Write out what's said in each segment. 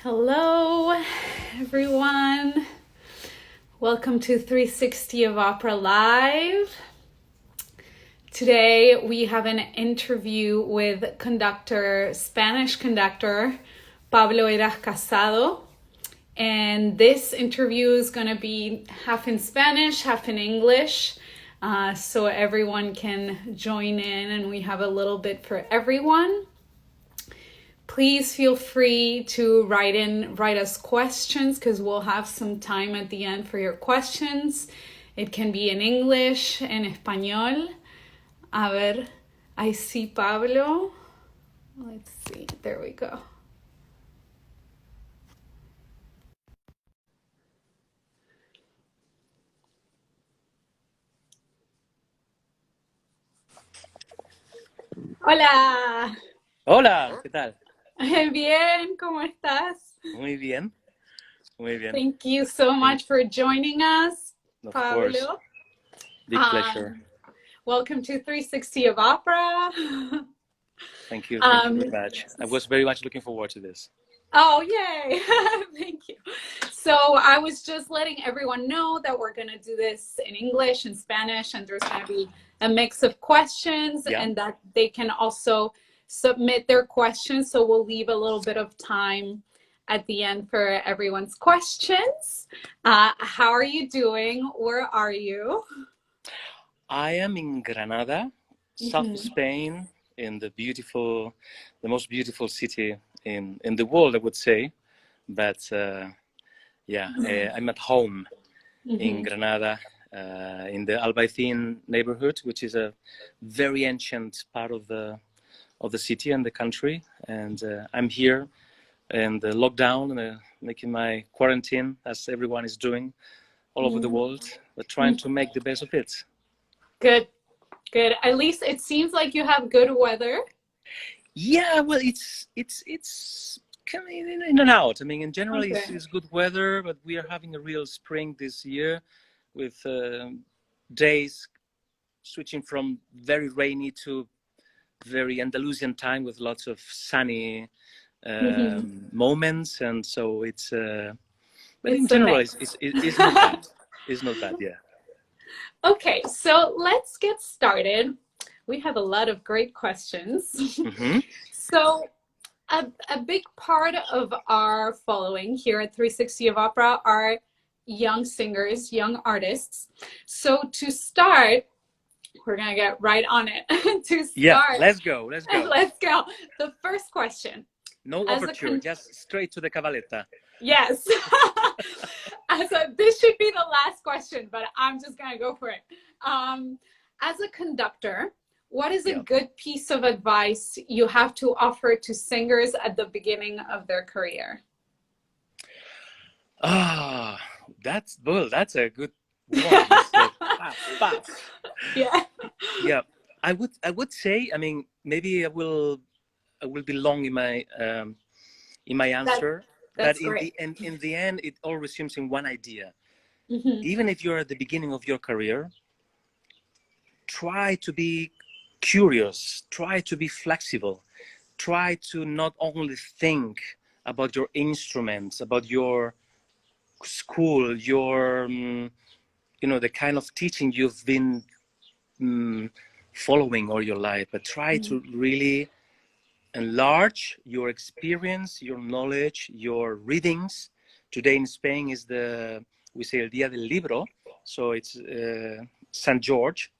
Hello, everyone. Welcome to 360 of Opera Live. Today we have an interview with Spanish conductor, Pablo Heras-Casado. And this interview is going to be half in Spanish, half in English, so everyone can join in and we have a little bit for everyone. Please feel free to write us questions because we'll have some time at the end for your questions. It can be in English, en español. A ver, I see Pablo. Let's see, there we go. Hola. Hola, ¿qué tal? Bien, ¿cómo estás? Muy bien, muy bien. Thank you so much for joining us, Of Pablo. course. Big pleasure. Welcome to 360 of Opera. Thank you very much. I was very much looking forward to this. Oh, yay. Thank you. So I was just letting everyone know that we're going to do this in English and Spanish, and there's going to be a mix of questions and that they can also submit their questions. So we'll leave a little bit of time at the end for everyone's questions. How are you doing? Where are you? I am in Granada, south of Spain, in the most beautiful city in the world, I would say. But I'm at home in Granada, in the Albaicin neighborhood, which is a very ancient part of the city and the country. And I'm here in the lockdown, making my quarantine, as everyone is doing all over the world, but trying to make the best of it. Good. At least it seems like you have good weather. Yeah, well, it's coming in and out. I mean, in general, it's good weather, but we are having a real spring this year with days switching from very rainy to very Andalusian time with lots of sunny moments. And so it's, but in general, it's not bad. It's not bad, yeah. Okay, so let's get started. We have a lot of great questions. So a big part of our following here at 360 of Opera are young singers, young artists. So to start, we're going to get right on it. Let's go. Let's go. The first question. No overture, just straight to the cavaletta. Yes. This should be the last question, but I'm just going to go for it. As a conductor, what is a good piece of advice you have to offer to singers at the beginning of their career? That's a good one. Yeah. I would say, I mean, maybe I will be long in my answer. But in the end, it all resumes in one idea. Even if you're at the beginning of your career, try to be curious, try to be flexible, try to not only think about your instruments, about your school, your, the kind of teaching you've been following all your life, but try to really enlarge your experience, your knowledge, your readings. Today in Spain is we say el Día del Libro, so it's St. George,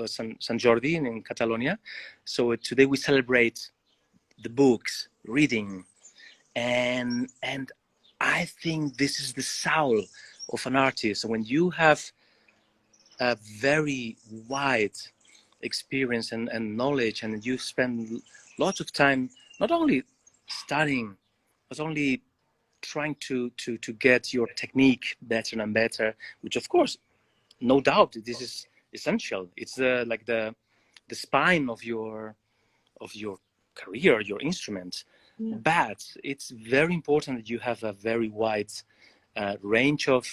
San Jordi in Catalonia. So today we celebrate the books, reading, and I think this is the soul of an artist. When you have a very wide experience and knowledge, and you spend lots of time not only studying, but only trying to get your technique better and better, which of course, no doubt, this is essential. It's like the spine of your career, your instrument. But it's very important that you have a very wide range of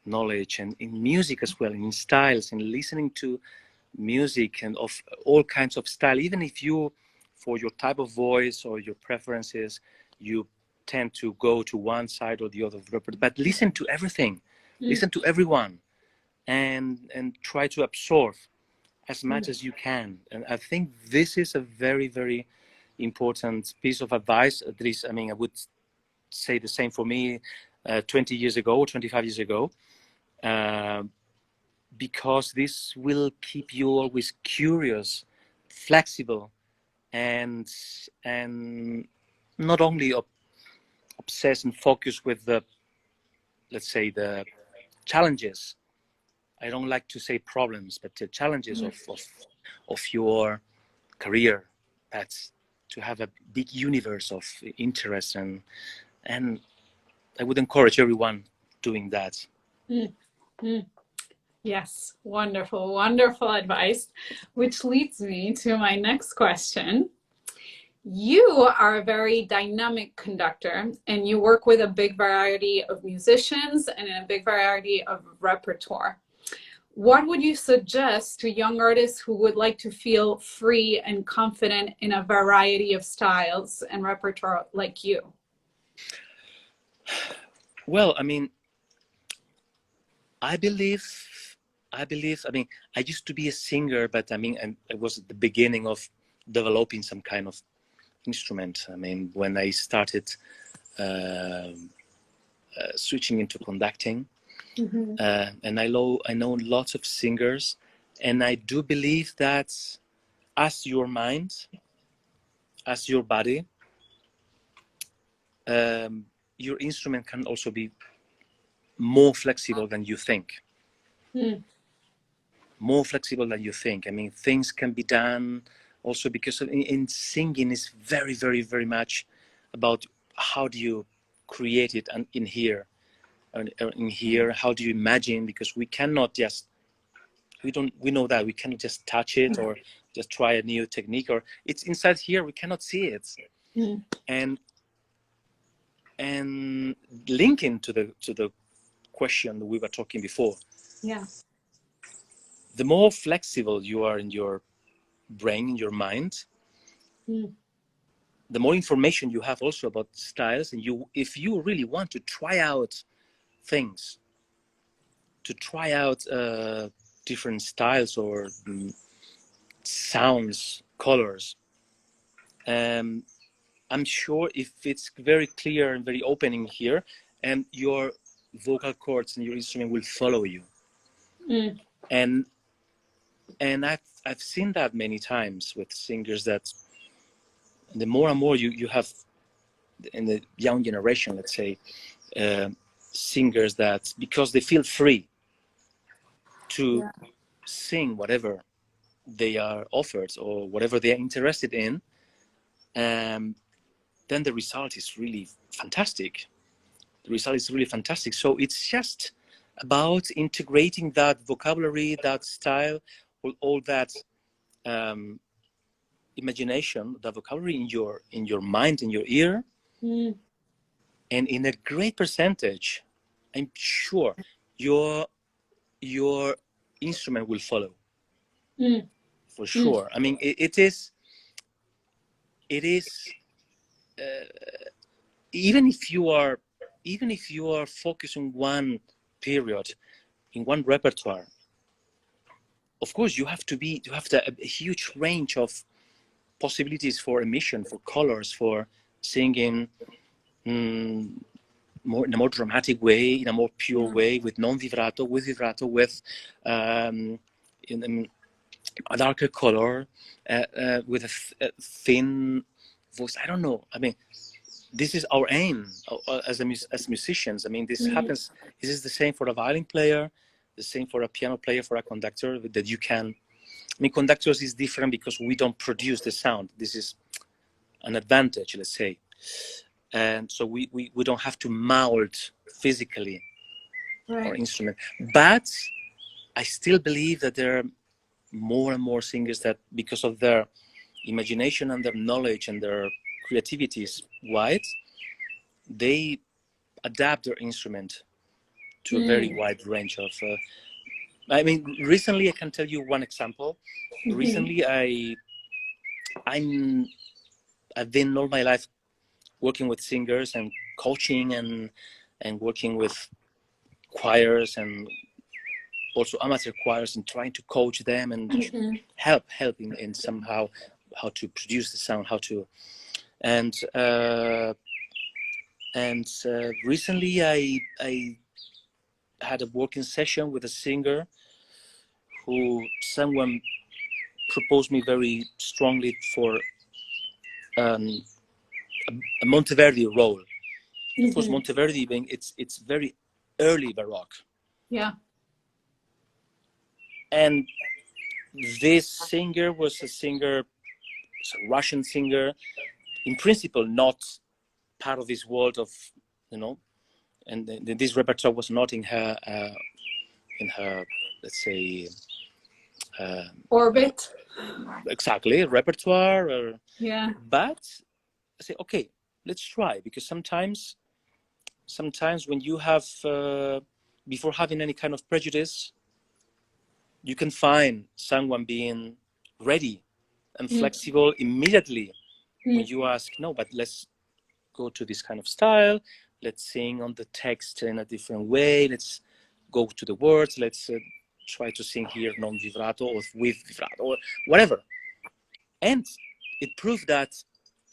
knowledge, and in music as well, in styles, in listening to music and of all kinds of style. Even if you, for your type of voice or your preferences, you tend to go to one side or the other of the repertoire, but listen to everything, listen to everyone, and try to absorb as much as you can. And I think this is a very, very important piece of advice. At least, I mean, I would say the same for me 20 years ago or 25 years ago, because this will keep you always curious, flexible, and not only obsessed and focused with the, let's say, the challenges. I don't like to say problems, but the challenges of your career. That's to have a big universe of interest, and I would encourage everyone doing that. Yes, wonderful, wonderful advice, which leads me to my next question. You are a very dynamic conductor, and you work with a big variety of musicians and a big variety of repertoire. What would you suggest to young artists who would like to feel free and confident in a variety of styles and repertoire like you? Well, I mean, I believe, I mean, I used to be a singer, but I mean, I was at the beginning of developing some kind of instrument. I mean, when I started switching into conducting, and I know lots of singers, and I do believe that as your mind, as your body, your instrument can also be more flexible than you think. More flexible than you think. I mean, things can be done also because in singing is very, very, very much about how do you create it and in here, how do you imagine, because we cannot just, we know that we cannot just touch it or just try a new technique, or it's inside here, we cannot see it. And linking to the question that we were talking before, the more flexible you are in your brain, in your mind, the more information you have also about styles. And if you really want to try out things, to try out different styles or sounds, colors, I'm sure if it's very clear and very opening here, and your vocal cords and your instrument will follow you. And I've seen that many times with singers, that the more and more you have in the young generation, let's say, singers that, because they feel free to sing whatever they are offered or whatever they are interested in, then the result is really fantastic. The result is really fantastic. So it's just about integrating that vocabulary, that style, all that imagination, the vocabulary in your mind, in your ear, and in a great percentage, I'm sure your instrument will follow. For sure. I mean, it is even if you are focused on one period, in one repertoire, of course you have a huge range of possibilities for emission, for colors, for singing more in a more dramatic way, in a more pure way, with non-vibrato, with vibrato, with in a darker color, with a thin voice. I don't know. I mean, this is our aim as musicians. I mean, this happens. This is the same for a violin player, the same for a piano player, for a conductor. That you can. I mean, conductors is different because we don't produce the sound. This is an advantage, let's say, and so we don't have to mold physically our instrument. But I still believe that there are more and more singers that, because of their imagination and their knowledge and their creativity is wide, they adapt their instrument to a very wide range of I mean, recently, I can tell you one example. Recently, I've been all my life working with singers and coaching and working with choirs and also amateur choirs and trying to coach them and help in somehow how to produce the sound, how to and recently I had a working session with a singer who someone proposed me very strongly for a Monteverdi role. Of course, Monteverdi being it's very early Baroque. Yeah. And this singer was a Russian singer, in principle not part of this world of, and this repertoire was not in her let's say orbit. Exactly, repertoire. Yeah. But I say, okay, let's try, because sometimes when you have before having any kind of prejudice, you can find someone being ready and flexible immediately when you ask, no, but let's go to this kind of style, let's sing on the text in a different way, let's go to the words, let's try to sing here non-vibrato or with vibrato or whatever. And it proved that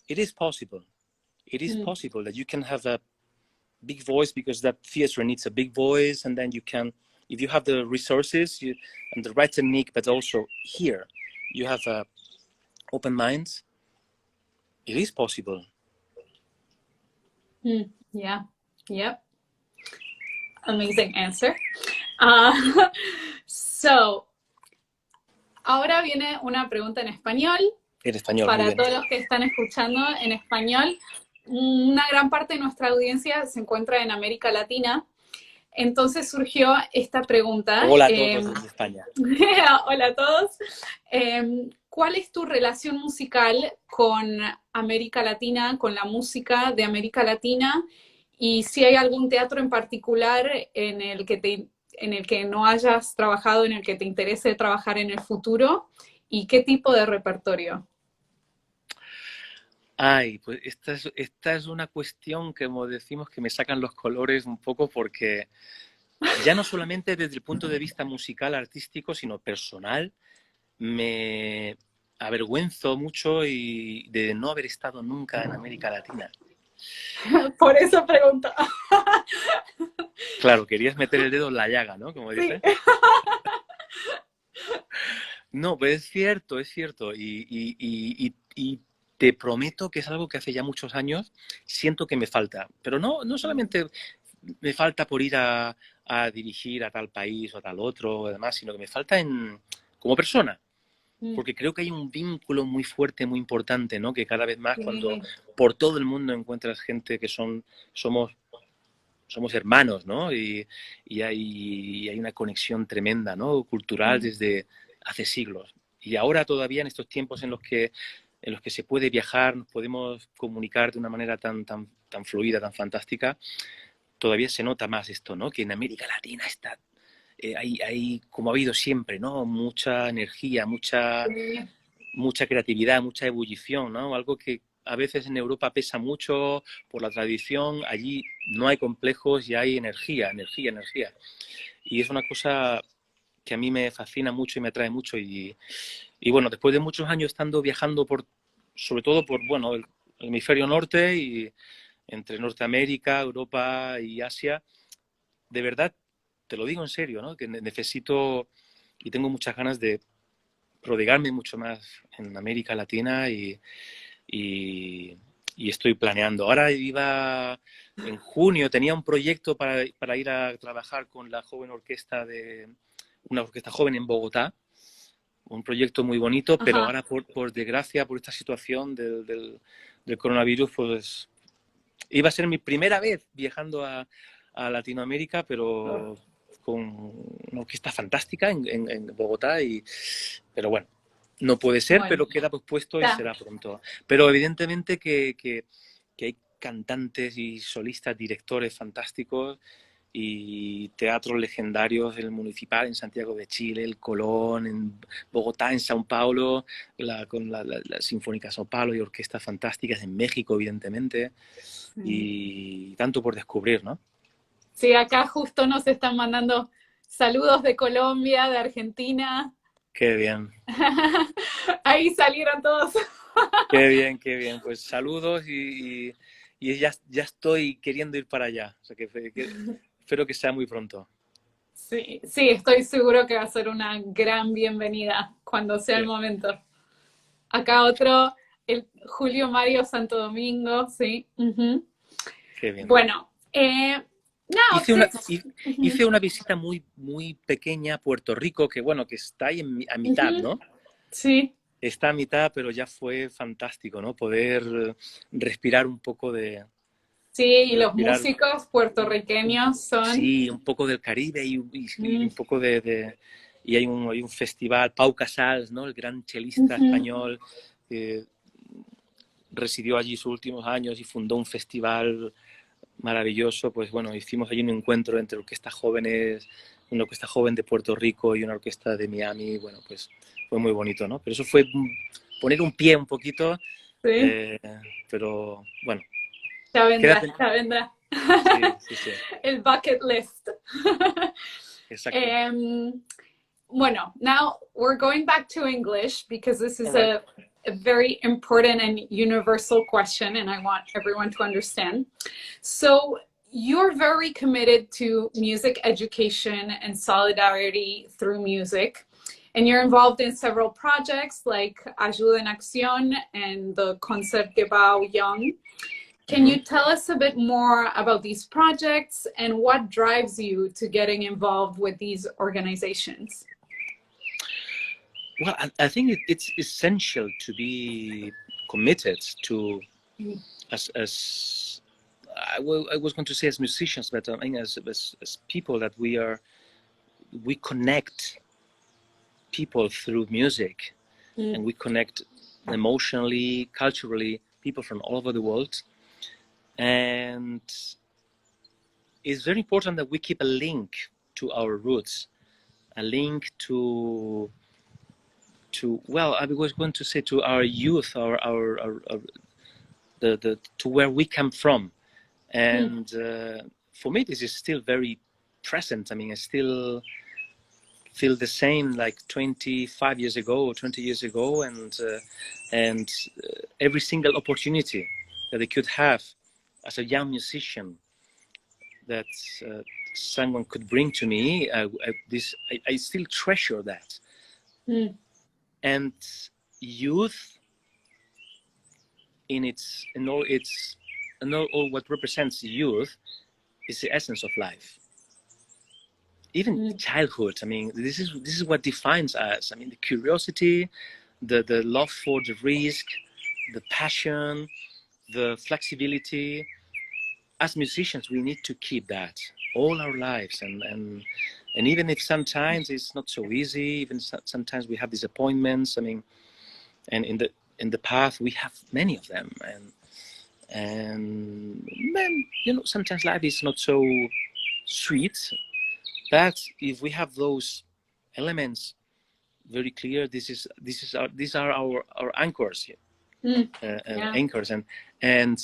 it is possible. It is possible that you can have a big voice, because that theater needs a big voice, and then you can, if you have the resources and the right technique, but also here you have a open mind, it is possible. Yeah. Yep. Amazing answer. So, ahora viene una pregunta en español. En español, para todos los que están escuchando en español. Una gran parte de nuestra audiencia se encuentra en América Latina. Entonces surgió esta pregunta. Hola a todos desde España. Hola a todos. ¿Cuál es tu relación musical con América Latina, con la música de América Latina? Y si hay algún teatro en particular en el que no hayas trabajado, en el que te interese trabajar en el futuro, ¿y qué tipo de repertorio? Ay, pues esta es una cuestión que, como decimos, que me sacan los colores un poco, porque ya no solamente desde el punto de vista musical, artístico, sino personal, me avergüenzo mucho de no haber estado nunca en América Latina. Por eso pregunto. Claro, querías meter el dedo en la llaga, ¿no? Como dice. Sí. No, pues es cierto, y te prometo que es algo que hace ya muchos años siento que me falta. Pero no solamente me falta por ir a dirigir a tal país o a tal otro, además, sino que me falta como persona. Porque creo que hay un vínculo muy fuerte, muy importante, ¿no? Que cada vez más, cuando por todo el mundo encuentras gente que somos hermanos, ¿no? Y hay una conexión tremenda, ¿no? Cultural desde hace siglos. Y ahora todavía, en estos tiempos en los que se puede viajar, nos podemos comunicar de una manera tan fluida, tan fantástica, todavía se nota más esto, ¿no? Que en América Latina está, hay, como ha habido siempre, ¿no? Mucha energía, mucha creatividad, mucha ebullición, ¿no? Algo que a veces en Europa pesa mucho por la tradición. Allí no hay complejos y hay energía. Y es una cosa que a mí me fascina mucho y me atrae mucho. Y bueno, después de muchos años estando viajando sobre todo por, bueno, el hemisferio norte y entre Norteamérica, Europa y Asia, de verdad, te lo digo en serio, ¿no? Que necesito y tengo muchas ganas de prodigarme mucho más en América Latina y estoy planeando. Ahora en junio, tenía un proyecto para ir a trabajar con la joven orquesta una orquesta joven en Bogotá, un proyecto muy bonito. Ajá. Pero ahora, por desgracia, por esta situación del coronavirus, pues iba a ser mi primera vez viajando a Latinoamérica, pero con una orquesta fantástica en Bogotá, pero bueno, no puede ser, bueno, pero queda pospuesto y será pronto. Pero evidentemente que hay cantantes y solistas, directores fantásticos y teatros legendarios del Municipal en Santiago de Chile, el Colón, en Bogotá, en Sao Paulo, con la Sinfónica Sao Paulo y orquestas fantásticas en México, evidentemente, y tanto por descubrir, ¿no? Sí, acá justo nos están mandando saludos de Colombia, de Argentina. Qué bien. Ahí salieron todos. Qué bien, qué bien. Pues saludos y ya estoy queriendo ir para allá. O sea que espero que sea muy pronto. Sí, sí, estoy seguro que va a ser una gran bienvenida cuando sea el Sí, momento. Acá otro, el Julio Mario Santo Domingo, sí. qué bien. Bueno, now Hice una, since hice una visita muy, muy pequeña a Puerto Rico, que bueno, que está ahí a mitad, ¿no? sí, Está a mitad, pero ya fue fantástico, ¿no? Poder respirar un poco sí, y los respirar músicos puertorriqueños son sí, un poco del Caribe y mm, un poco y hay un festival, Pau Casals, ¿no? El gran chelista español que residió allí sus últimos años y fundó un festival maravilloso. Pues bueno, hicimos allí un encuentro entre orquestas jóvenes, una orquesta joven de Puerto Rico y una orquesta de Miami. Bueno, pues fue muy bonito, ¿no? Pero eso fue poner un pie un poquito, sí, eh, pero bueno, ya vendrá, quédate. ya vendrá. Sí, sí, sí, El bucket list. exacto. um, bueno, now we're going back to English because this All is right. a very important and universal question, and I want everyone to understand. So, you're very committed to music education and solidarity through music. And you're involved in several projects like Ayuda en Acción and the Concertgebouw Young. Can Mm-hmm. you tell us a bit more about these projects and what drives you to getting involved with these organizations? Well, I think it's essential to be committed to as I was going to say as musicians, but I mean as people that we connect people through music, and we connect emotionally, culturally, people from all over the world, and it's very important that we keep a link to our roots, a link to well, I was going to say to our youth, our to where we come from, and for me this is still very present. I mean, I still feel the same like 25 years ago or 20 years ago, and every single opportunity that I could have as a young musician that someone could bring to me, I still treasure that. And youth in all what represents youth is the essence of life. Even childhood. I mean, this is what defines us. I mean, the curiosity, the love for the risk, the passion, the flexibility. As musicians, we need to keep that all our lives, and even if sometimes it's not so easy, even sometimes we have disappointments. I mean, and in the path we have many of them, and then sometimes life is not so sweet. But if we have those elements very clear, these are our anchors, Yeah. anchors, and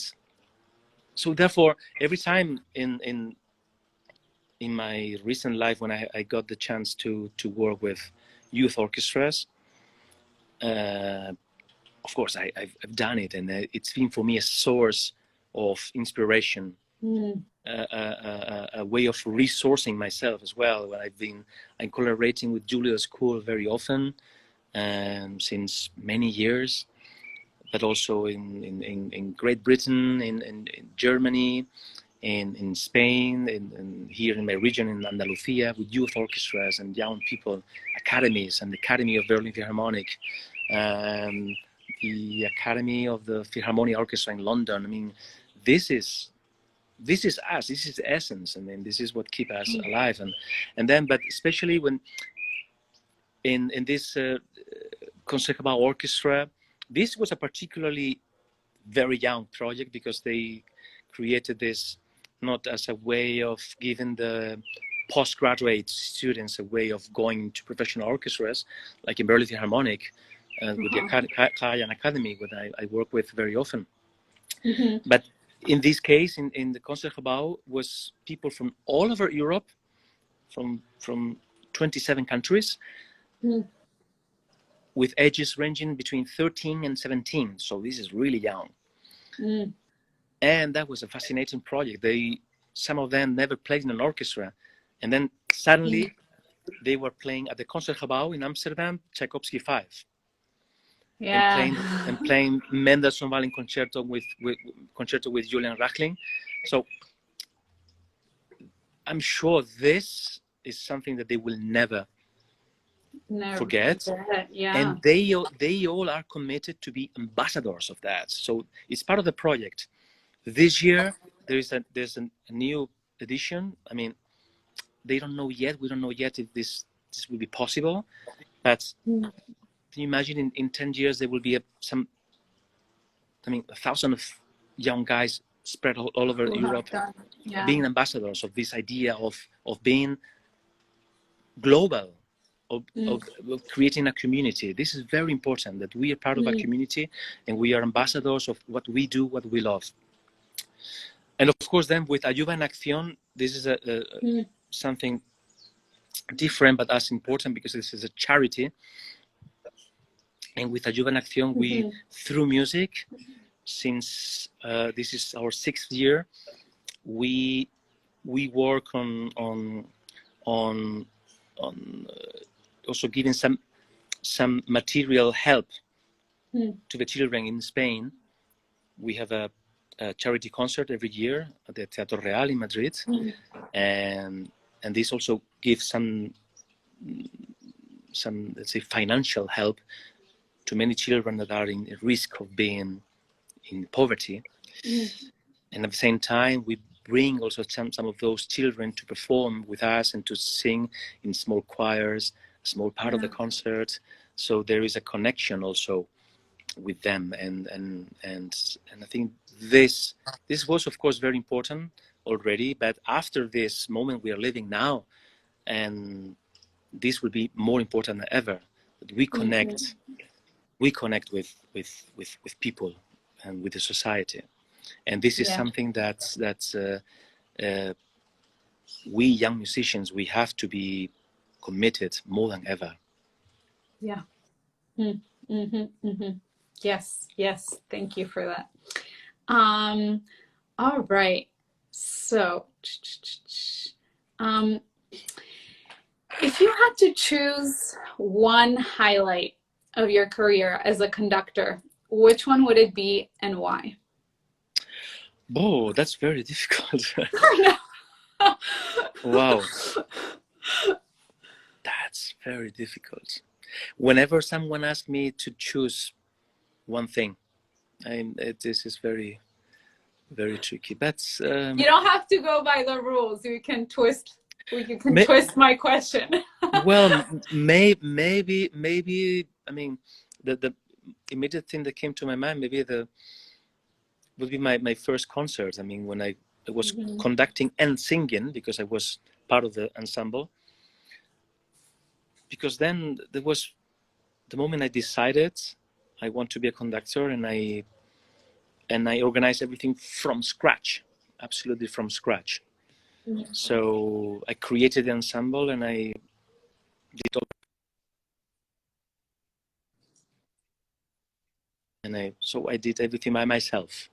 so therefore every time in my recent life when I got the chance to work with youth orchestras, of course I've done it, and it's been for me a source of inspiration, a way of resourcing myself as well. When I'm collaborating with Julia's School very often, since many years, but also in Great Britain, in Germany, in Spain, and here in my region in Andalusia, with youth orchestras and young people, academies, and the Academy of Berlin Philharmonic, the Academy of the Philharmonic Orchestra in London. I mean, this is us. This is the essence, and then this is what keeps us alive. And then, but especially when in this Concertgebouw Orchestra, this was a particularly very young project because they created this not as a way of giving the postgraduate students a way of going to professional orchestras, like in Berlin Philharmonic, with the Karajan Academy, that I work with very often. But in this case, in the Concertgebouw, was people from all over Europe, from 27 countries, with ages ranging between 13 and 17. So this is really young. And that was a fascinating project. Some of them never played in an orchestra. And then suddenly they were playing at the Concertgebouw in Amsterdam, Tchaikovsky 5. Yeah. And playing Mendelssohn Violin Concerto with Julian Rachling. So I'm sure this is something that they will never forget. Yeah. And they all are committed to be ambassadors of that. So it's part of the project. This year there's a new edition. I mean, they don't know yet. We don't know yet if this will be possible. But can you imagine in 10 years there will be 1,000 of young guys spread all over Europe, being ambassadors of this idea of being global, of creating a community. This is very important, that we are part of a community and we are ambassadors of what we do, what we love. And of course, then with Ayuda en Acción, this is something different but as important, because this is a charity. And with Ayuda en Acción, we, through music, since this is our 6th year, we work on also giving some material help to the children in Spain. We have a charity concert every year at the Teatro Real in Madrid, and this also gives some let's say financial help to many children that are in risk of being in poverty. And at the same time, we bring also some of those children to perform with us and to sing in small choirs, a small part of the concert. So there is a connection also with them, and I think this was of course very important already, but after this moment we are living now, and this will be more important than ever, that we connect with people and with the society. And this is something that we young musicians, we have to be committed more than ever. Yes, thank you for that. All right, so if you had to choose one highlight of your career as a conductor, which one would it be and why? Oh, that's very difficult. Wow, that's very difficult. Whenever someone asks me to choose one thing, this is very, very tricky. But you don't have to go by the rules. You can twist. You can twist my question. Well, maybe. I mean, the immediate thing that came to my mind, would be my first concert. I mean, when I was conducting and singing, because I was part of the ensemble. Because then there was the moment I decided I want to be a conductor, and I organized everything from scratch, absolutely from scratch. So I created the ensemble and I did all. So I did everything by myself.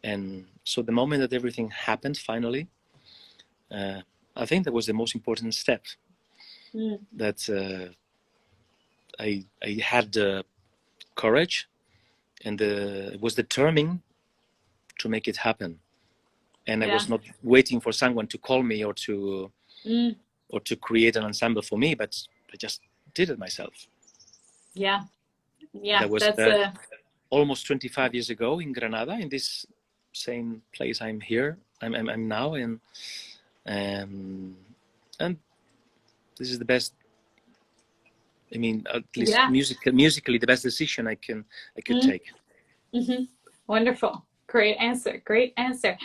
And so the moment that everything happened, finally, I think that was the most important step. That I had the courage and was determined to make it happen. And I was not waiting for someone to call me or to create an ensemble for me, but I just did it myself. Yeah. That was almost 25 years ago in Granada, in this same place I'm now, and this is the best. I mean, at least musically, the best decision I could take. Wonderful, Great answer. Great answer.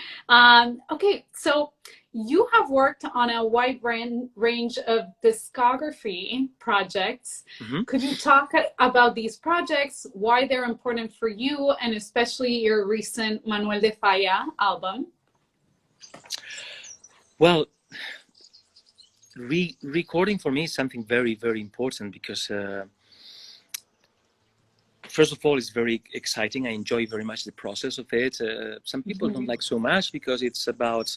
Okay, so you have worked on a wide range of discography projects. Mm-hmm. Could you talk about these projects, why they're important for you, and especially your recent Manuel de Falla album? Well, recording for me is something very, very important because first of all, it's very exciting. I enjoy very much the process of it. Some people don't like so much because it's about,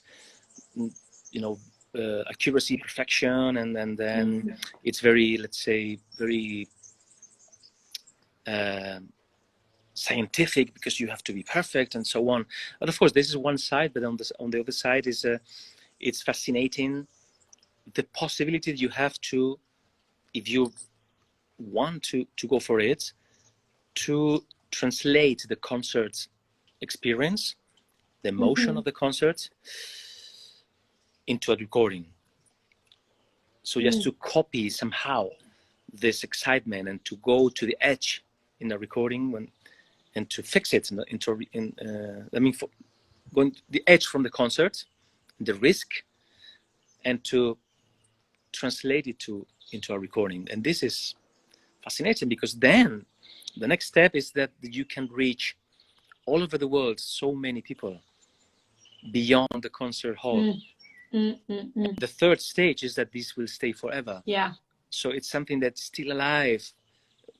accuracy, perfection, and then it's very, let's say, very scientific because you have to be perfect and so on. But of course, this is one side. But on the other side is it's fascinating the possibility that you have to, if you want to go for it, to translate the concert experience, the emotion of the concert, into a recording. So just to copy somehow this excitement and to go to the edge in the recording and to fix it going the edge from the concert, the risk, and to translate it into a recording. And this is fascinating because then the next step is that you can reach all over the world so many people beyond the concert hall. The third stage is that this will stay forever. Yeah. So it's something that's still alive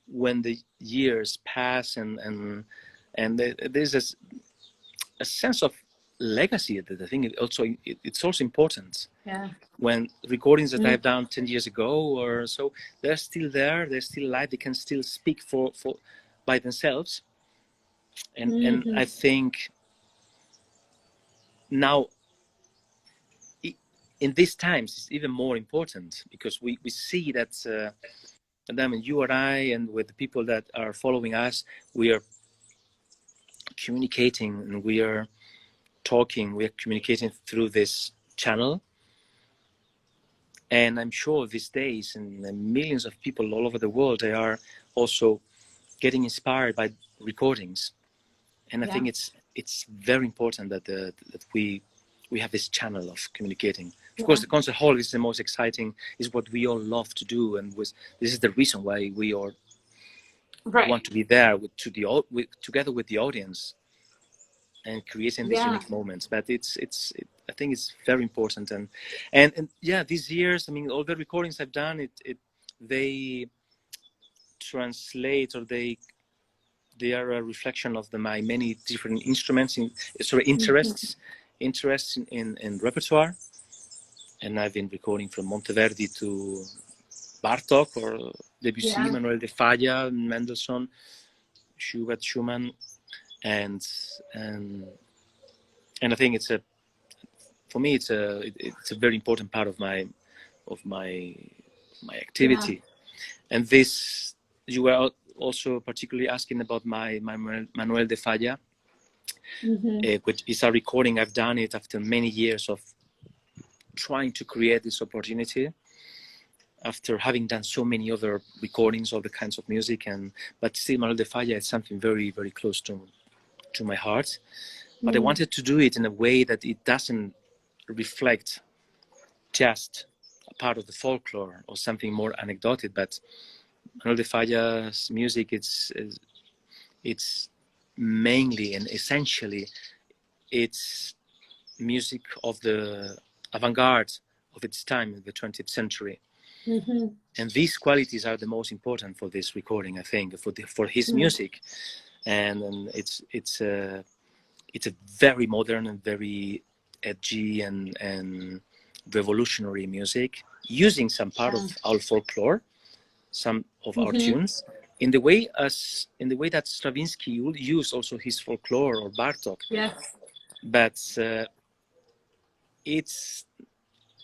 when the years pass, and there's a sense of legacy that I think it's also important. Yeah. When recordings that I've done 10 years ago or so, they're still there, they're still alive, they can still speak for by themselves. And I think now in these times it's even more important because we see that and you and I and with the people that are following us, we are communicating and we are talking, we are communicating through this channel. And I'm sure these days and millions of people all over the world, they are also getting inspired by recordings. And I think it's very important that we have this channel of communicating. Of course, the concert hall is the most exciting, is what we all love to do. And this is the reason why we all want to be there together with the audience and creating these unique moments. But I think it's very important. And these years, I mean, all the recordings I've done, they translate, or they are a reflection of my many different instruments, interests in repertoire. And I've been recording from Monteverdi to Bartók or Debussy, Manuel de Falla, Mendelssohn, Schubert, Schumann, and I think for me it's a very important part of my activity. And this, you were also particularly asking about my Manuel de Falla, which is a recording. I've done it after many years of trying to create this opportunity, after having done so many other recordings of the kinds of music, but still Manuel de Falla is something very, very close to my heart. But I wanted to do it in a way that it doesn't reflect just a part of the folklore or something more anecdotic, but Manuel de Falla's music, it's mainly and essentially it's music of the avant-garde of its time in the 20th century. And these qualities are the most important for this recording, I think, for his music. And it's a very modern and very edgy and revolutionary music, using some part of our folklore, some of our tunes, in the way that Stravinsky would use also his folklore, or Bartók. But it's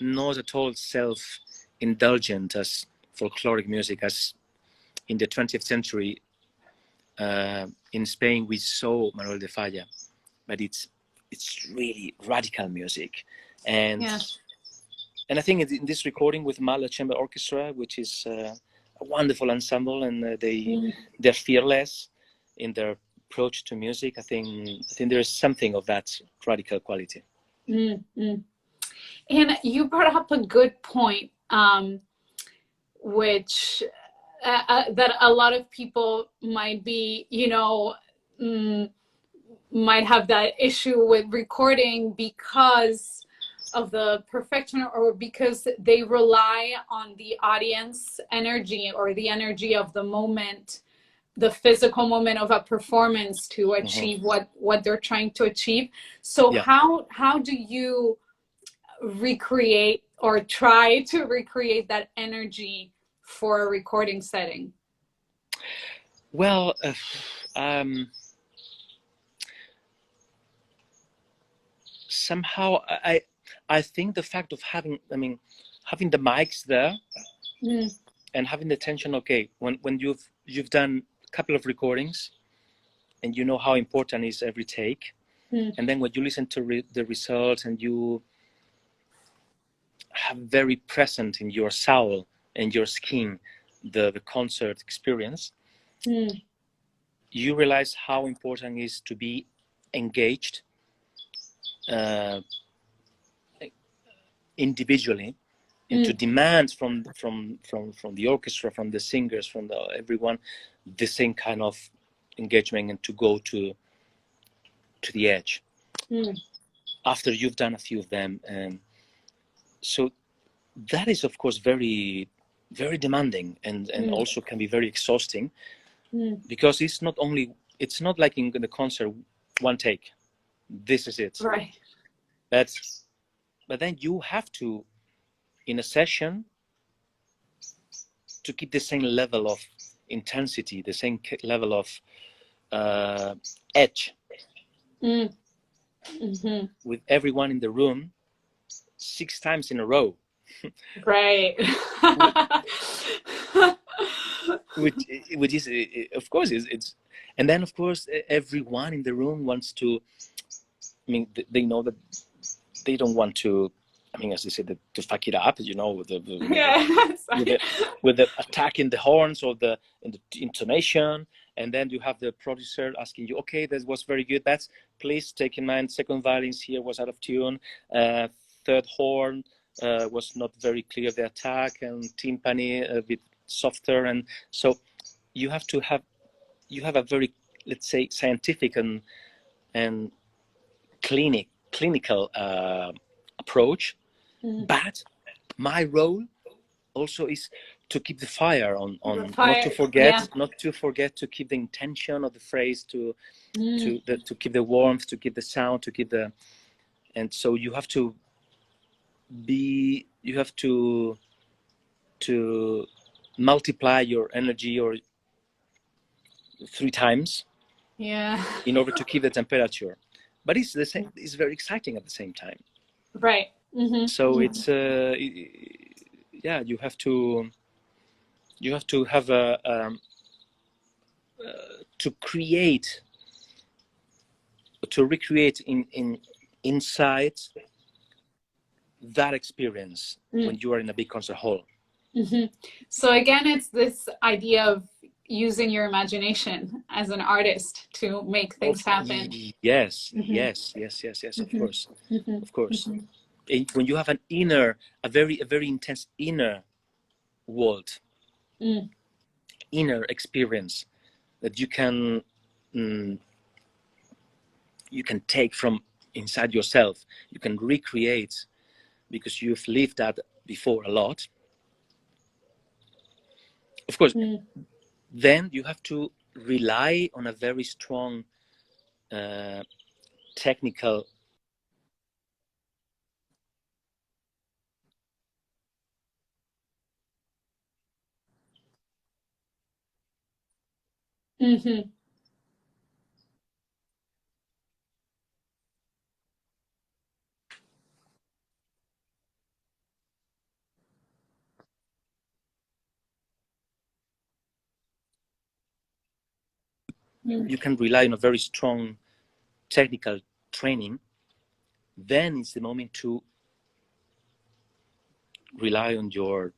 not at all self-indulgent as folkloric music, as in the 20th century in Spain we saw Manuel de Falla. But it's really radical music. And I think in this recording with Mahler Chamber Orchestra, which is a wonderful ensemble, and they're fearless in their approach to music, I think there is something of that radical quality. And you brought up a good point, which that a lot of people might be, might have that issue with recording because of the perfection, or because they rely on the audience energy or the energy of the moment, the physical moment of a performance to achieve what they're trying to achieve. So how do you recreate or try to recreate that energy for a recording setting? Well, somehow I think the fact of having the mics there and having the tension. Okay, when you've done a couple of recordings and you know how important is every take, and then when you listen to the results and you have very present in your soul and your skin the concert experience, you realize how important it is to be engaged individually, and to demand from the orchestra, from the singers, from everyone, the same kind of engagement, and to go to the edge after you've done a few of them. And so that is, of course, very, very demanding, and also can be very exhausting, because it's not like in the concert, one take, this is it. Right. But then you have to, in a session, to keep the same level of intensity, the same level of edge, with everyone in the room 6 times in a row. Right. which is, of course, it's, and then of course everyone in the room wants to, they know that they don't want to, as they said, to fuck it up, with the attack in the horns or in the intonation. And then you have the producer asking you, okay, that was very good, that's, please take in mind, second violins here was out of tune, third horn was not very clear, the attack, and timpani a bit softer. And so you have a very, let's say, scientific and clinical approach. But my role also is to keep the fire on, not to forget to keep the intention of the phrase, to keep the warmth, to keep the sound, to keep the, and so you have to multiply your energy or 3 times in order to keep the temperature. But it's the same, it's very exciting at the same time. Right. So it's you have to have to recreate inside that experience when you are in a big concert hall. So again, it's this idea of using your imagination as an artist to make things happen. Yes, of course. When you have a very intense inner world, inner experience that you can take from inside yourself, you can recreate because you've lived that before a lot. Of course, then you have to rely on a very strong technical you can rely on a very strong technical training. Then it's the moment to rely on your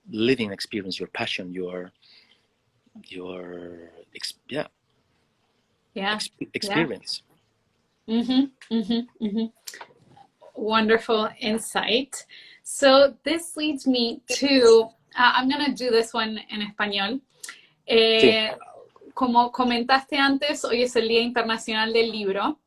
living experience, your passion, your your Yeah. experience. Wonderful insight. So this leads me to, I'm going to do this one en español. Sí, Como comentaste antes, hoy es el Día Internacional del Libro.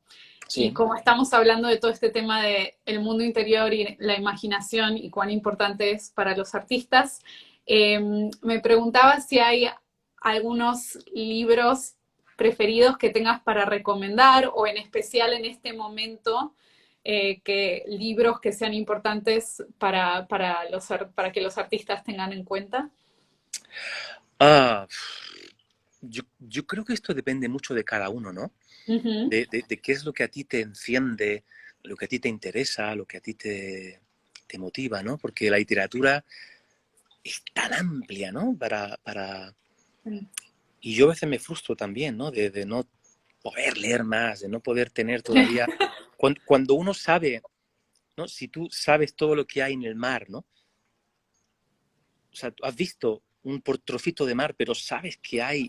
sí. Y como estamos hablando de todo este tema de el mundo interior y la imaginación y cuán importante es para los artistas, me preguntaba si hay algunos libros preferidos que tengas para recomendar o en especial en este momento, que libros que sean importantes para que los artistas tengan en cuenta. Ah, yo creo que esto depende mucho de cada uno, ¿no? De qué es lo que a ti te enciende, lo que a ti te interesa, lo que a ti te motiva, ¿no? Porque la literatura es tan amplia, ¿no? Y yo a veces me frustro también, ¿no? De no poder leer más, de no poder tener todavía... Cuando uno sabe, ¿no? Si tú sabes todo lo que hay en el mar, ¿no? O sea, tú has visto un trocito de mar, pero sabes que hay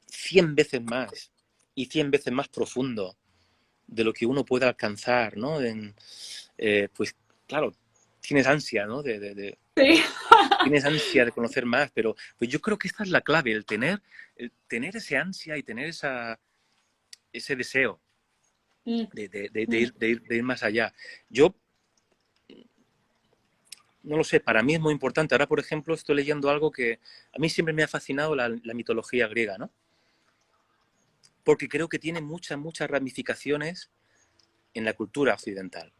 100 veces más y 100 veces más profundo de lo que uno puede alcanzar, ¿no? Pues claro, tienes ansia, ¿no? Sí. Tienes ansia de conocer más, pero pues yo creo que esta es la clave, el tener ese ansia y tener ese deseo de ir más allá. Yo no lo sé, para mí es muy importante. Ahora, por ejemplo, estoy leyendo algo que a mí siempre me ha fascinado, la mitología griega, ¿no? Porque creo que tiene muchas ramificaciones en la cultura occidental.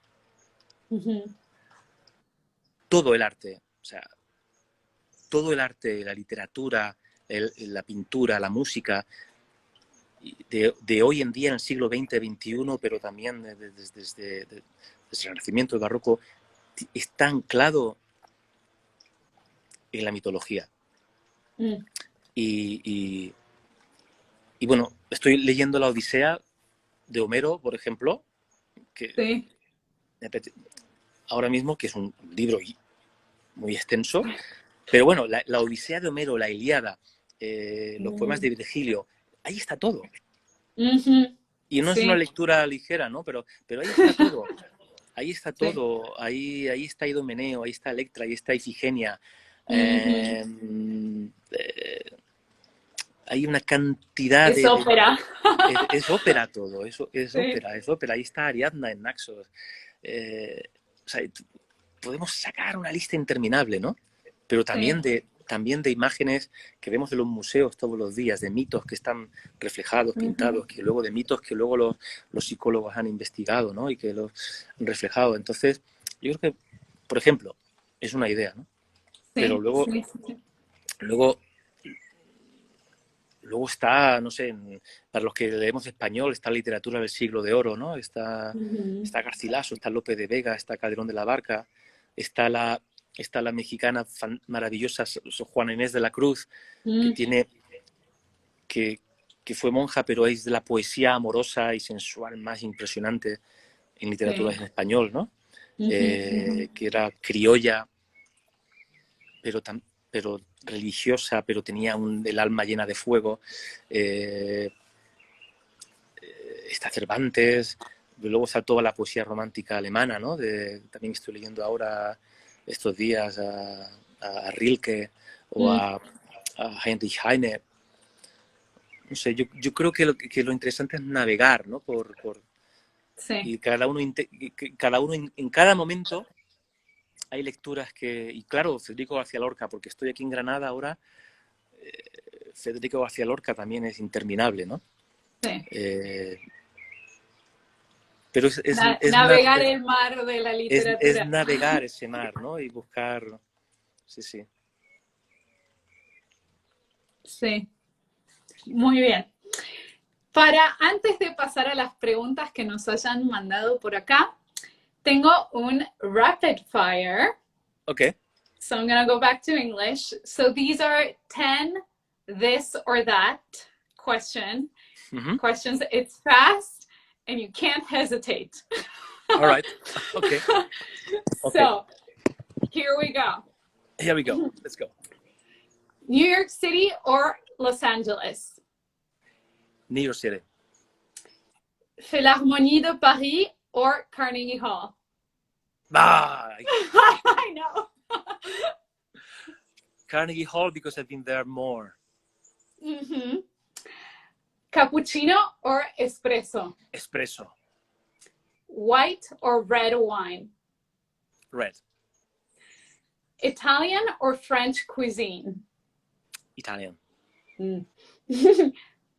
Todo el arte, o sea, todo el arte, la literatura, la pintura, la música, de hoy en día en el siglo XX, XXI, pero también desde el Renacimiento, el Barroco, está anclado en la mitología. Y bueno, estoy leyendo la Odisea de Homero, por ejemplo, que Sí. ahora mismo, que es un libro muy extenso, pero bueno, la Odisea de Homero, la Ilíada, los poemas de Virgilio, ahí está todo. Y no es una lectura ligera, ¿no? Pero ahí está todo. Ahí está todo. Ahí está Idomeneo, ahí está Electra, ahí está Ifigenia. Hay una cantidad Es ópera. Es ópera todo, es ópera. Ahí está Ariadna en Naxos. O sea, podemos sacar una lista interminable, ¿no? Pero también de imágenes que vemos de los museos todos los días, de mitos que están reflejados, pintados, que luego de mitos que luego los psicólogos han investigado, ¿no? Y que los han reflejado. Entonces, yo creo que, por ejemplo, es una idea, ¿no? Pero luego está, no sé, para los que leemos español, está la literatura del siglo de oro, ¿no? Está Garcilaso, está Lope de Vega, está Calderón de la Barca, está la mexicana maravillosa Juana Inés de la Cruz, que fue monja, pero es de la poesía amorosa y sensual más impresionante en literatura en español, ¿no? Que era criolla, pero religiosa, pero tenía el alma llena de fuego. Está Cervantes, luego está toda la poesía romántica alemana, ¿no? También estoy leyendo ahora estos días a Rilke o a Heinrich Heine. No sé, yo creo que lo interesante es navegar, ¿no? Y cada uno en cada momento hay lecturas y claro, Federico García Lorca, porque estoy aquí en Granada ahora, Federico García Lorca también es interminable, ¿no? Sí. Pero navegar el mar de la literatura. Es navegar ese mar, ¿no? Y buscar... Sí. Sí. Muy bien. Antes de pasar a las preguntas que nos hayan mandado por acá, tengo un rapid fire. Okay. So I'm going to go back to English. So these are 10 this or that questions. It's fast and you can't hesitate. All right. Okay. So here we go. Here we go. Let's go. New York City or Los Angeles. New York City. Philharmonie de Paris or Carnegie Hall? Ah, I know. Carnegie Hall, because I've been there more. Mm-hmm. Cappuccino or espresso? Espresso. White or red wine? Red. Italian or French cuisine? Italian. Mm.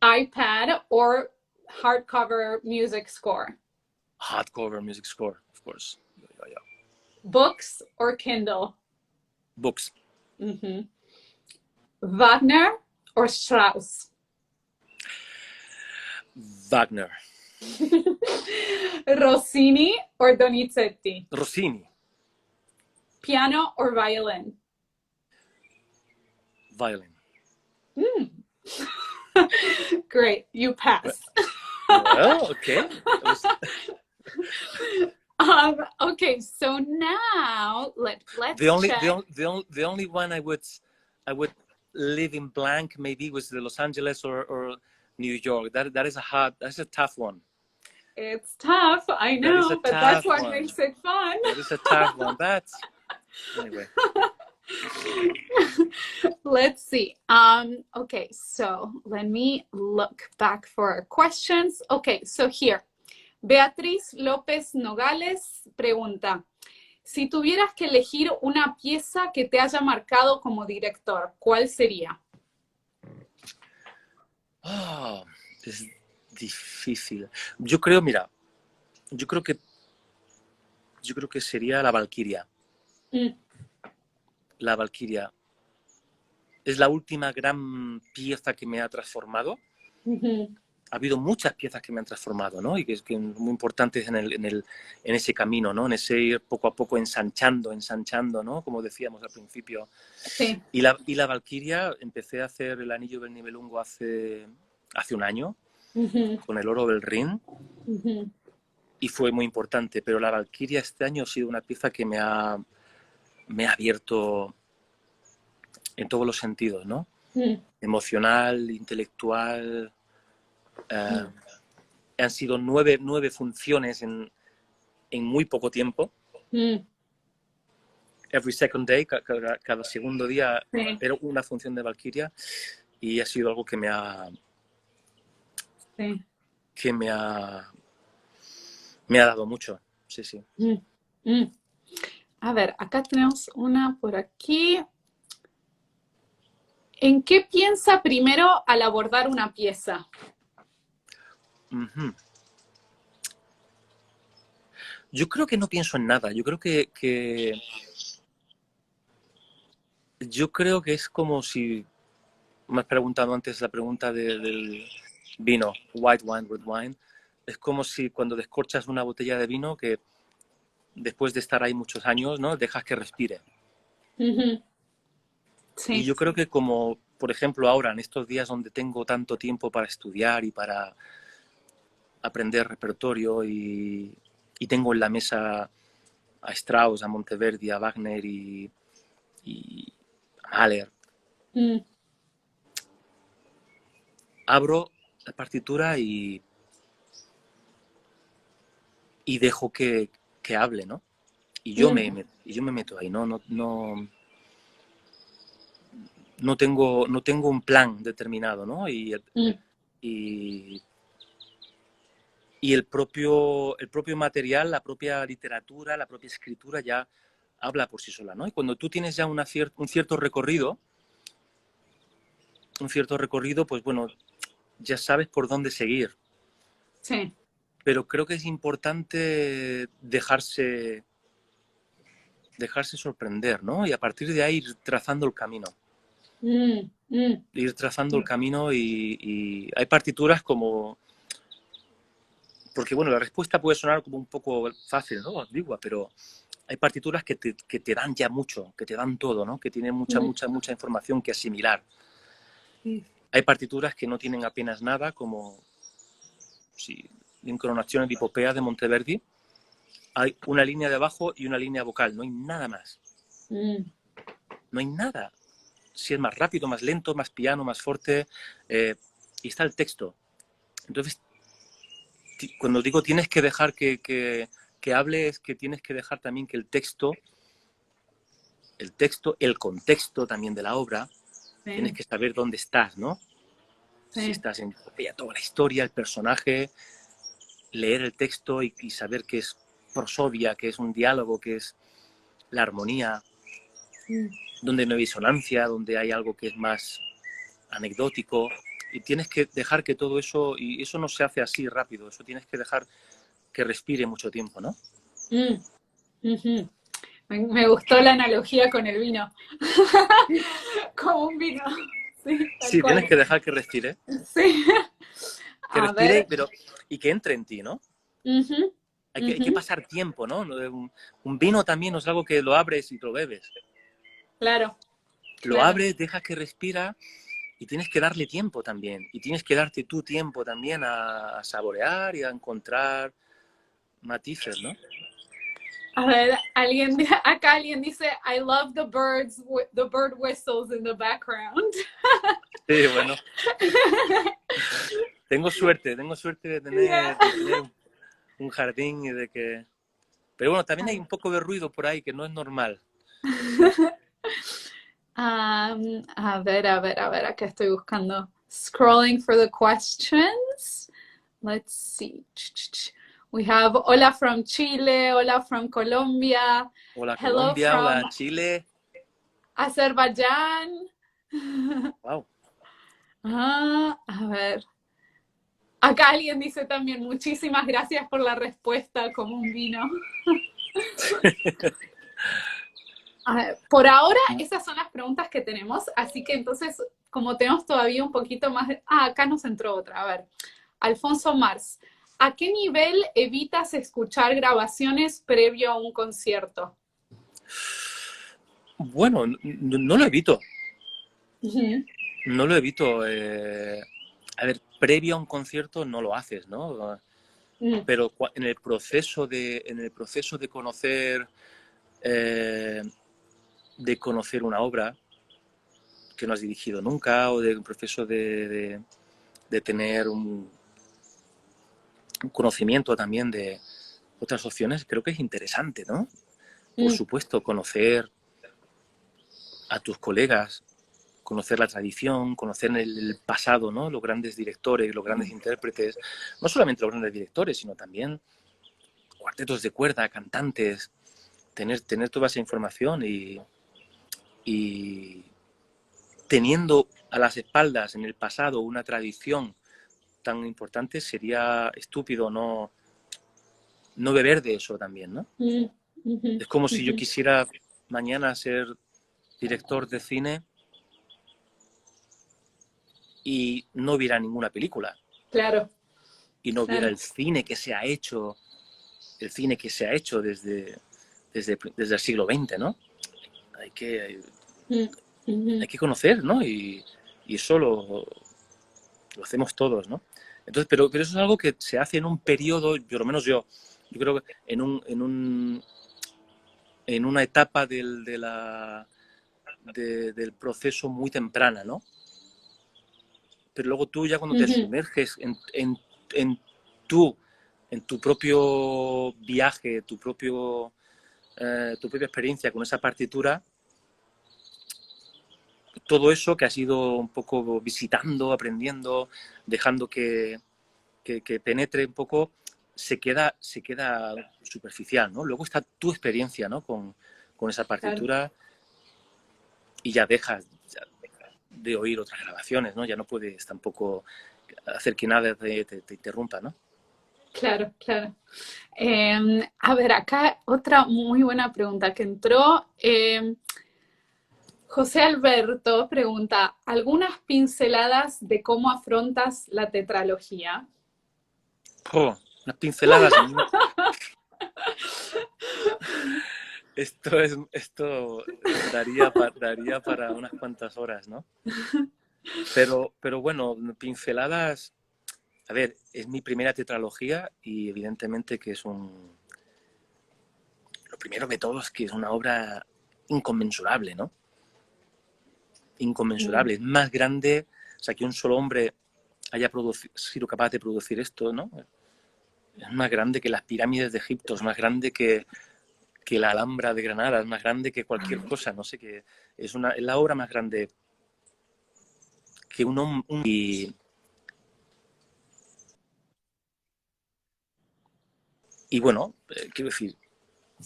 iPad or hardcover music score? Hardcover music score, of course. Yeah. Books or Kindle? Books. Mm-hmm. Wagner or Strauss? Wagner. Rossini or Donizetti? Rossini. Piano or violin? Violin. Mm. Great, you pass. Well, okay. Okay, so now let's The only one I would live in blank maybe was the Los Angeles or New York. That's a tough one. It's tough, I know, but that's what makes it fun. That is a tough one, but anyway. Let's see. Okay, so let me look back for our questions. Okay, so here, Beatriz López Nogales pregunta, si tuvieras que elegir una pieza que te haya marcado como director, ¿cuál sería? Oh, es difícil. Yo creo que sería la Valquiria. La Valquiria es la última gran pieza que me ha transformado. Uh-huh. Ha habido muchas piezas que me han transformado, ¿no? Y que son muy importantes en ese camino, ¿no? En ese ir poco a poco ensanchando, ¿no? Como decíamos al principio. Sí. Y la Valquiria, empecé a hacer el anillo del Nibelungo hace un año, uh-huh, con el oro del Rin, uh-huh, y fue muy importante. Pero la Valquiria este año ha sido una pieza que me ha abierto en todos los sentidos, ¿no? Emocional, intelectual. Han sido nueve funciones en muy poco tiempo. Every second day, cada segundo día, sí, era una función de Valquiria, y ha sido algo que me ha dado mucho. Sí, sí. A ver, acá tenemos una por aquí. ¿En qué piensa primero al abordar una pieza? Uh-huh. Yo creo que no pienso en nada. Yo creo que es como si me has preguntado antes la pregunta del vino, white wine, red wine. Es como si cuando descorchas una botella de vino, que después de estar ahí muchos años, ¿no?, dejas que respire. Uh-huh. Sí. Y yo creo que, como por ejemplo ahora, en estos días donde tengo tanto tiempo para estudiar y para aprender repertorio, y tengo en la mesa a Strauss, a Monteverdi, a Wagner y a Mahler. Abro la partitura y dejo que hable, ¿no? Y yo me meto ahí, ¿no? No tengo un plan determinado, ¿no? Y el propio material, la propia literatura, la propia escritura ya habla por sí sola, ¿no? Y cuando tú tienes ya un cierto recorrido, pues bueno, ya sabes por dónde seguir. Sí. Pero creo que es importante dejarse sorprender, ¿no? Y a partir de ahí ir trazando el camino. Ir trazando el camino, y hay partituras como... Porque, bueno, la respuesta puede sonar como un poco fácil, ¿no?, ambigua, pero hay partituras que te dan ya mucho, que te dan todo, ¿no?, que tienen mucha información que asimilar. Hay partituras que no tienen apenas nada, como Incronazione di Popea de Monteverdi. Hay una línea de bajo y una línea vocal, no hay nada más. No hay nada. si es más rápido, más lento, más piano, más fuerte, y está el texto. Entonces, cuando digo tienes que dejar que hable, es que tienes que dejar también que el texto, el contexto también de la obra, Sí, tienes que saber dónde estás, ¿no? Si sí. estás en toda la historia, el personaje, leer el texto y saber que es prosodia, que es un diálogo, que es la armonía, donde no hay disonancia, donde hay algo que es más anecdótico, y tienes que dejar que todo eso, y eso no se hace así rápido, eso tienes que dejar que respire mucho tiempo, ¿no? Mm, ujú. Me gustó la analogía con el vino. Como un vino. Sí, tal Sí, tienes cual. que dejar Sí. que A respire, ver. pero y que entre en ti, ¿no? Ujú, Hay que ujú. pasar tiempo, ¿no? Un vino también no es algo que lo abres y te lo bebes. Claro, Lo claro. abres, dejas que respira y tienes que darle tiempo también. Y tienes que darte tu tiempo también a saborear y a encontrar matices, ¿no? A ver, acá alguien dice, I love the birds, the bird whistles in the background. Sí, bueno, tengo suerte Yeah. de tener un jardín y de que... Pero bueno, también hay un poco de ruido por ahí que no es normal. A ver, acá estoy buscando. Scrolling for the questions. Let's see. We have hola from Chile, hola from Colombia, Hola hello Colombia, from hola Chile. Azerbaiyán. Wow. A ver. Acá alguien dice también muchísimas gracias por la respuesta como un vino. A ver, por ahora esas son las preguntas que tenemos, así que entonces como tenemos todavía un poquito más de... acá nos entró otra. A ver, Alfonso Mars, ¿a qué nivel evitas escuchar grabaciones previo a un concierto? Bueno, no lo evito. Ujú. No lo evito. A ver, previo a un concierto no lo haces, ¿no? Mm, Pero en el proceso eh, de conocer una obra que no has dirigido nunca, o del proceso de tener un conocimiento también de otras opciones, creo que es interesante, ¿no? Por mm, supuesto, conocer a tus colegas, conocer la tradición, conocer el pasado, ¿no? Los grandes directores, los grandes intérpretes, no solamente los grandes directores, sino también cuartetos de cuerda, cantantes, tener toda esa información y teniendo a las espaldas en el pasado una tradición tan importante, sería estúpido no beber de eso también, ¿no? mm, ujú, Es como si yo ujú. quisiera mañana ser director de cine y no viera ninguna película Claro, y no viera claro. el cine que se ha hecho, desde el siglo XX, ¿no? Hay que, Mm, hay ujú, que conocer, ¿no? Y eso lo hacemos todos, ¿no? Entonces, pero eso es algo que se hace en un periodo, por lo menos yo creo que en una etapa del proceso muy temprana, ¿no? Pero luego tú ya cuando te ujú. sumerges en, tu, en tu propio viaje, tu propia experiencia con esa partitura, todo eso que has ido un poco visitando, aprendiendo, dejando que penetre un poco, se queda superficial, ¿no? Luego está tu experiencia, ¿no? Con esa Claro, partitura y ya dejas de oír otras grabaciones, ¿no? Ya no puedes tampoco hacer que nada te interrumpa, ¿no? claro, claro. A ver, acá otra muy buena pregunta que entró. José Alberto pregunta, ¿algunas pinceladas de cómo afrontas la tetralogía? Oh, unas pinceladas a mí. Esto daría para unas cuantas horas, ¿no? Pero bueno, pinceladas. A ver, es mi primera tetralogía y evidentemente que lo primero de todo es que es una obra inconmensurable, ¿no? inconmensurable, es más grande, o sea, que un solo hombre haya sido capaz de producir esto, ¿no? Es más grande que las pirámides de Egipto, es más grande que la Alhambra de Granada, es más grande que cualquier cosa, no sé, que es la obra más grande que un hombre. Y bueno, quiero decir,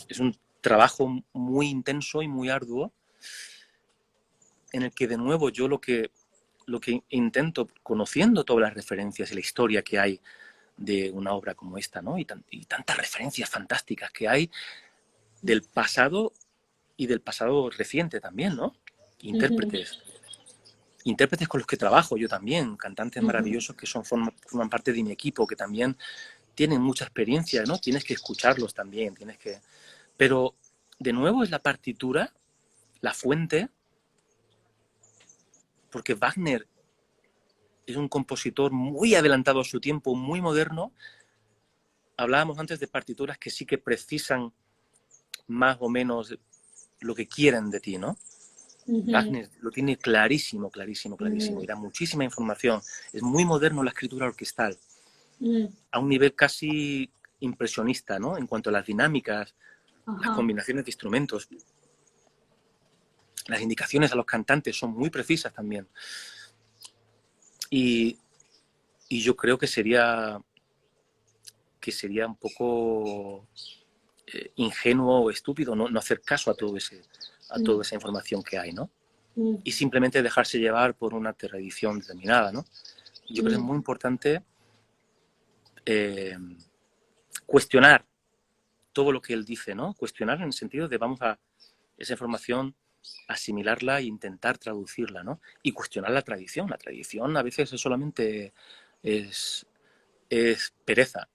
es un trabajo muy intenso y muy arduo, en el que de nuevo yo lo que intento, conociendo todas las referencias y la historia que hay de una obra como esta, ¿no? Y tantas referencias fantásticas que hay del pasado y del pasado reciente también, ¿no? Intérpretes con los que trabajo yo también, cantantes maravillosos que forman parte de mi equipo, que también tienen mucha experiencia, ¿no? Tienes que escucharlos también, Pero, de nuevo, es la partitura, la fuente, porque Wagner es un compositor muy adelantado a su tiempo, muy moderno. Hablábamos antes de partituras que sí que precisan más o menos lo que quieren de ti, ¿no? Wagner lo tiene clarísimo, clarísimo, clarísimo. Y da muchísima información. Es muy moderno la escritura orquestal, a un nivel casi impresionista, ¿no? En cuanto a las dinámicas, las combinaciones de instrumentos. Las indicaciones a los cantantes son muy precisas también. Y yo creo que sería un poco ingenuo o estúpido no hacer caso a toda esa información que hay, ¿no? Y simplemente dejarse llevar por una tradición determinada, ¿no? Yo creo que es muy importante cuestionar todo lo que él dice, ¿no? Cuestionar en el sentido de vamos a esa información asimilarla e intentar traducirla, ¿no? Y cuestionar la tradición. La tradición a veces solamente es pereza.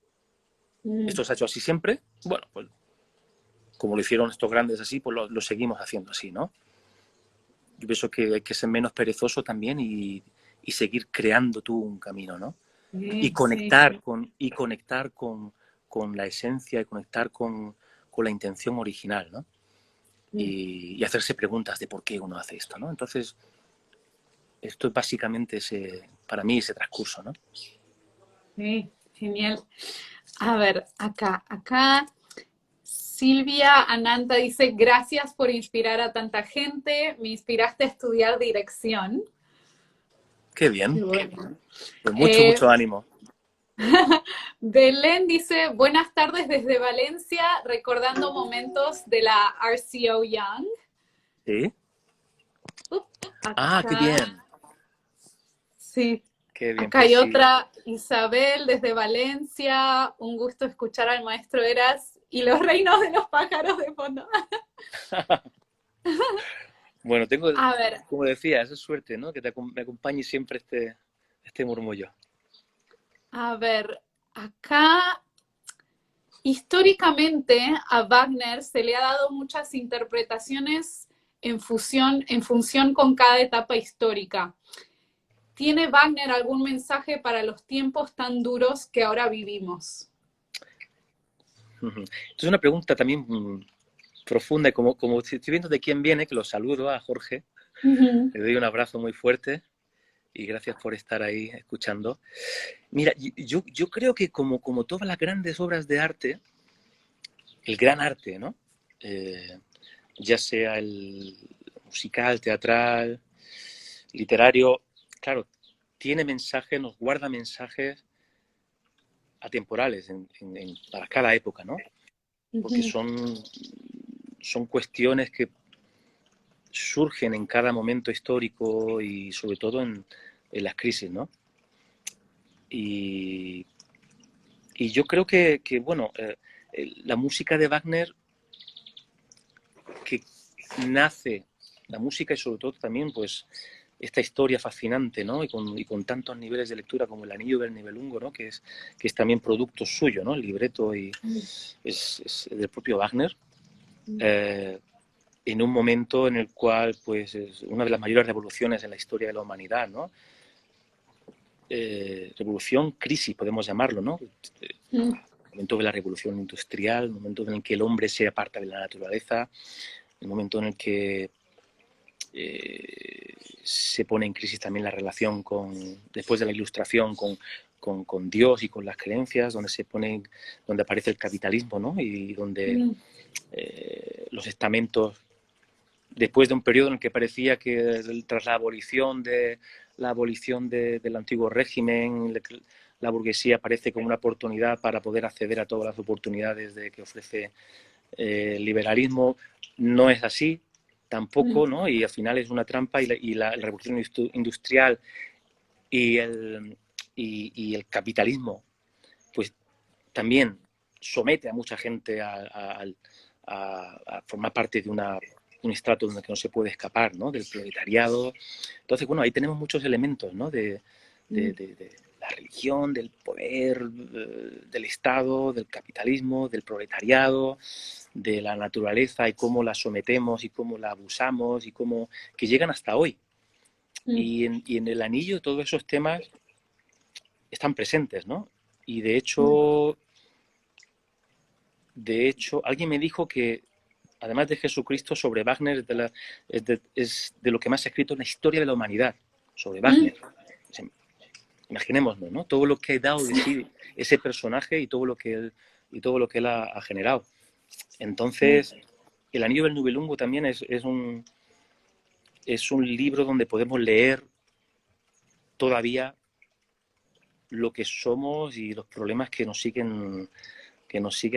¿Esto se ha hecho así siempre? Bueno, pues como lo hicieron estos grandes así, pues lo seguimos haciendo así, ¿no? Yo pienso que hay que ser menos perezoso también y seguir creando tú un camino, ¿no? Y conectar con la esencia y conectar con la intención original, ¿no? Y hacerse preguntas de por qué uno hace esto, ¿no? Entonces, esto es básicamente para mí ese transcurso, ¿no? Sí, genial. A ver, acá Silvia Ananta dice, gracias por inspirar a tanta gente, me inspiraste a estudiar dirección. Qué bien. Qué bueno. Pues mucho ánimo. Belén dice, buenas tardes desde Valencia, recordando momentos de la RCO Young. ¿Sí? Acá, Qué bien. sí. Qué bien, Acá pues hay sí. otra, Isabel desde Valencia, un gusto escuchar al maestro Heras y los reinos de los pájaros de fondo. Bueno, tengo, A ver, como decía, esa suerte, ¿no? Que me acompañe siempre este murmullo. a ver, acá históricamente a Wagner se le ha dado muchas interpretaciones en función con cada etapa histórica. ¿Tiene Wagner algún mensaje para los tiempos tan duros que ahora vivimos? Es una pregunta también profunda, y como estoy viendo de quién viene, que lo saludo a Jorge, le doy un abrazo muy fuerte y gracias por estar ahí escuchando. Mira, yo creo que como todas las grandes obras de arte, el gran arte, ¿no? Ya sea el musical, teatral, literario, claro, tiene mensajes, nos guarda mensajes atemporales para cada época, ¿no? Porque son cuestiones que surgen en cada momento histórico y sobre todo en las crisis, ¿no? Y yo creo que bueno, la música de Wagner, que nace, la música y sobre todo también, pues, esta historia fascinante, ¿no? Y con tantos niveles de lectura como el Anillo del Nibelungo, ¿no? Que es también producto suyo, ¿no? El libreto es del propio Wagner. En un momento en el cual, pues, es una de las mayores revoluciones en la historia de la humanidad, ¿no? Revolución, crisis, podemos llamarlo, ¿no? El momento de la revolución industrial, el momento en el que el hombre se aparta de la naturaleza, el momento en el que se pone en crisis también la relación después de la Ilustración con Dios y con las creencias, donde aparece el capitalismo, ¿no? Y donde los estamentos, después de un periodo en el que parecía que tras la abolición del antiguo régimen, la burguesía aparece como una oportunidad para poder acceder a todas las oportunidades que ofrece el liberalismo. No es así tampoco, ¿no? Y al final es una trampa, y la revolución industrial y el capitalismo pues también somete a mucha gente a formar parte de un estrato donde no se puede escapar, ¿no? Del proletariado. Entonces, bueno, ahí tenemos muchos elementos, ¿no? De la religión, del poder, del Estado, del capitalismo, del proletariado, de la naturaleza y cómo la sometemos y cómo la abusamos y cómo que llegan hasta hoy. Y en el anillo todos esos temas están presentes, ¿no? Y de hecho, alguien me dijo que, además de Jesucristo, sobre Wagner es de lo que más se ha escrito en la historia de la humanidad, sobre Wagner. Imaginémonos, ¿no? Todo lo que ha dado de sí ese personaje y todo lo que él ha generado. Entonces, El Anillo del Nibelungo también es un libro donde podemos leer todavía lo que somos y los problemas que nos siguen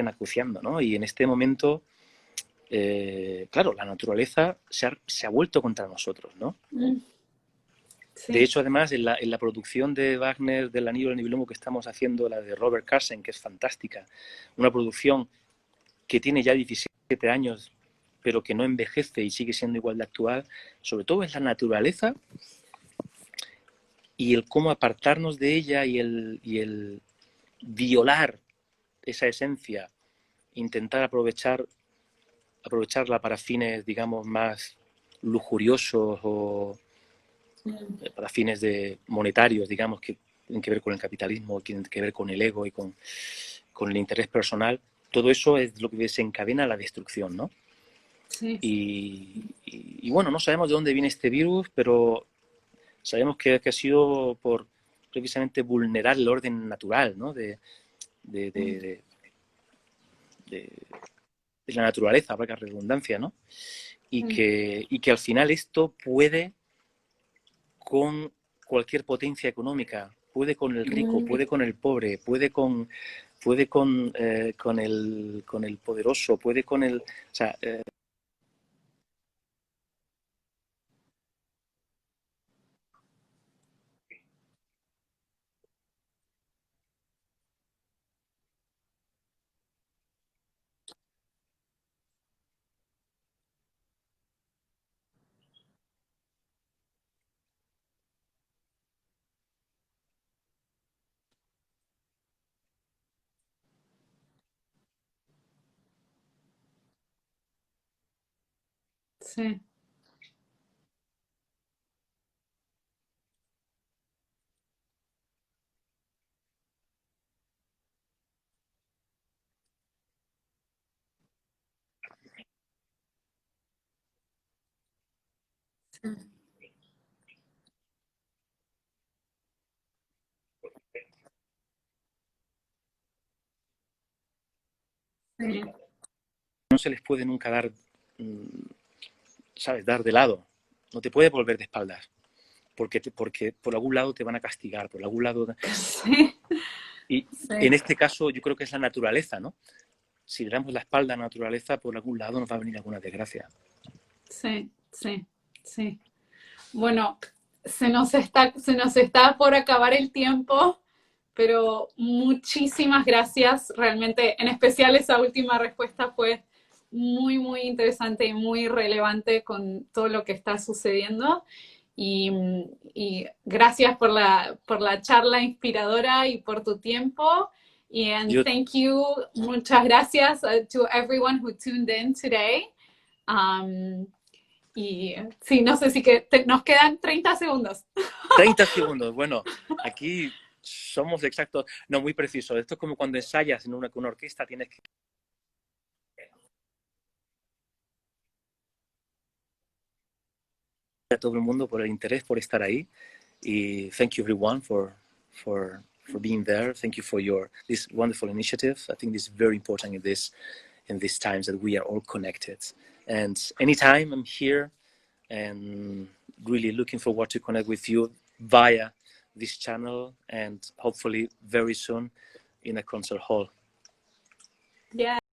acuciando, ¿no? Y en este momento, claro, la naturaleza se ha vuelto contra nosotros, ¿no? Sí. De hecho, además, en la producción de Wagner del Anillo del Nibelungo que estamos haciendo, la de Robert Carsen, que es fantástica, una producción que tiene ya 17 años, pero que no envejece y sigue siendo igual de actual, sobre todo es la naturaleza y el cómo apartarnos de ella y el violar esa esencia, intentar aprovecharla para fines, digamos, más lujuriosos o para fines monetarios, digamos, que tienen que ver con el capitalismo, tienen que ver con el ego y con el interés personal. Todo eso es lo que desencadena la destrucción, ¿no? Sí. Y bueno, no sabemos de dónde viene este virus, pero sabemos que ha sido por precisamente vulnerar el orden natural, ¿no? de la naturaleza, para que redundancia, ¿no? Y que al final esto puede con cualquier potencia económica, puede con el rico, puede con el pobre, puede con el poderoso, puede con el... O sea, Sí. Sí. no se les puede nunca dar, ¿sabes? Dar de lado. No te puede volver de espaldas. Porque por algún lado te van a castigar, por algún lado... Sí. Y sí. En este caso yo creo que es la naturaleza, ¿no? Si le damos la espalda a la naturaleza, por algún lado nos va a venir alguna desgracia. Sí, sí, sí. Bueno, se nos está por acabar el tiempo, pero muchísimas gracias. Realmente, en especial esa última respuesta fue muy, muy interesante y muy relevante con todo lo que está sucediendo. Y gracias por la charla inspiradora y por tu tiempo. And thank you, muchas gracias to everyone who tuned in today. Y sí, no sé si nos quedan 30 segundos. 30 segundos, bueno, aquí somos exactos, no, muy precisos. Esto es como cuando ensayas en una orquesta, tienes que... a todo el mundo por el interés, por estar ahí. Y thank you everyone for being there. Thank you for this wonderful initiative. I think this is very important in these times that we are all connected. And anytime I'm here, and really looking forward to connect with you via this channel and hopefully very soon in a concert hall. Yeah.